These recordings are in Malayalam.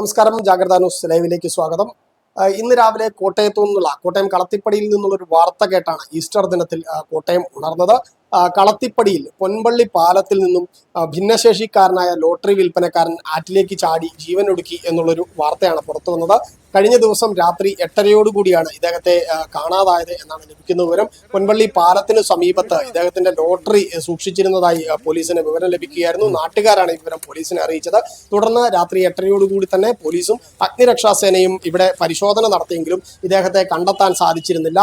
നമസ്കാരം, ജാഗ്രത ന്യൂസ് ലൈവിലേക്ക് സ്വാഗതം. ഇന്ന് രാവിലെ കോട്ടയം കളത്തിപ്പടിയിൽ നിന്നുള്ളൊരു വാർത്ത കേട്ടാണ് ഈസ്റ്റർ ദിനത്തിൽ കോട്ടയം ഉണർന്നത്. കളത്തിപ്പടിയിൽ പൊൻപള്ളി പാലത്തിൽ നിന്നും ഭിന്നശേഷിക്കാരനായ ലോട്ടറി വിൽപ്പനക്കാരൻ ആറ്റിലേക്ക് ചാടി ജീവനൊടുക്കി എന്നുള്ളൊരു വാർത്തയാണ് പുറത്തു വന്നത്. കഴിഞ്ഞ ദിവസം രാത്രി 8:30 ഇദ്ദേഹത്തെ കാണാതായത് എന്നാണ് ലഭിക്കുന്ന വിവരം. പൊൻപള്ളി പാലത്തിന് സമീപത്ത് ഇദ്ദേഹത്തിന്റെ ലോട്ടറി സൂക്ഷിച്ചിരുന്നതായി പോലീസിന് വിവരം ലഭിക്കുകയായിരുന്നു. നാട്ടുകാരാണ് ഈ വിവരം പോലീസിനെ അറിയിച്ചത്. തുടർന്ന് രാത്രി 8:30 തന്നെ പോലീസും അഗ്നിരക്ഷാസേനയും ഇവിടെ പരിശോധന നടത്തിയെങ്കിലും ഇദ്ദേഹത്തെ കണ്ടെത്താൻ സാധിച്ചിരുന്നില്ല.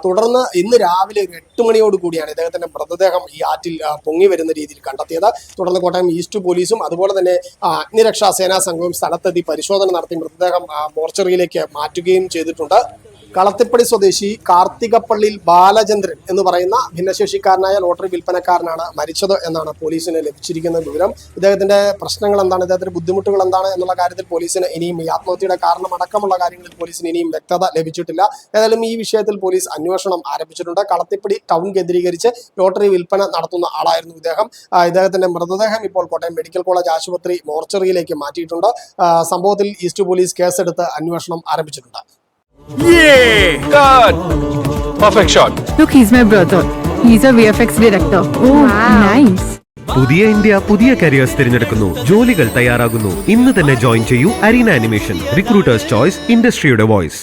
തുടർന്ന് ഇന്ന് രാവിലെ ഒരു 8 മണിയോടുകൂടിയാണ് ഇദ്ദേഹത്തിന്റെ മൃതദേഹം ഈ ആറ്റിൽ പൊങ്ങി വരുന്ന രീതിയിൽ കണ്ടെത്തിയത്. തുടർന്ന് കോട്ടയം ഈസ്റ്റ് പോലീസും അതുപോലെ തന്നെ അഗ്നിരക്ഷാ സേനാ സംഘവും സ്ഥലത്തെത്തി പരിശോധന നടത്തി മൃതദേഹം മോർച്ചറിയിലേക്ക് മാറ്റുകയും ചെയ്തിട്ടുണ്ട്. കളത്തിപ്പടി സ്വദേശി കാർത്തികപ്പള്ളിയിൽ ബാലചന്ദ്രൻ എന്ന് പറയുന്ന ഭിന്നശേഷിക്കാരനായ ലോട്ടറി വിൽപ്പനക്കാരനാണ് മരിച്ചത് എന്നാണ് പോലീസിന് ലഭിച്ചിരിക്കുന്ന വിവരം. ഇദ്ദേഹത്തിന്റെ പ്രശ്നങ്ങൾ എന്താണ്, ഇദ്ദേഹത്തിന്റെ ബുദ്ധിമുട്ടുകൾ എന്താണ് എന്നുള്ള കാര്യത്തിൽ പോലീസിന് ഇനിയും ഈ ആത്മഹത്യയുടെ കാരണമടക്കമുള്ള കാര്യങ്ങളിൽ പോലീസിന് ഇനിയും വ്യക്തത ലഭിച്ചിട്ടില്ല. ഏതായാലും ഈ വിഷയത്തിൽ പോലീസ് അന്വേഷണം ആരംഭിച്ചിട്ടുണ്ട്. കളത്തിപ്പടി ടൗൺ കേന്ദ്രീകരിച്ച് ലോട്ടറി വിൽപ്പന നടത്തുന്ന ആളായിരുന്നു ഇദ്ദേഹം. ഇദ്ദേഹത്തിന്റെ മൃതദേഹം ഇപ്പോൾ കോട്ടയം മെഡിക്കൽ കോളേജ് ആശുപത്രി മോർച്ചറിയിലേക്ക് മാറ്റിയിട്ടുണ്ട്. സംഭവത്തിൽ ഈസ്റ്റ് പോലീസ് കേസെടുത്ത് അന്വേഷണം ആരംഭിച്ചിട്ടുണ്ട്. Yeah! God! Perfect shot. Look, he's my brother. He's a VFX director. Oh, wow. Nice. പുതിയ ഇന്ത്യ പുതിയ കരിയേഴ്സ് തിരഞ്ഞെടുക്കുന്നു, ജോലികൾ തയ്യാറാകുന്നു. ഇന്ന് തന്നെ ജോയിൻ ചെയ്യൂ അരീന ആനിമേഷൻ. റിക്രൂട്ടേഴ്സ് ചോയ്സ്, ഇൻഡസ്ട്രിയുടെ വോയിസ്.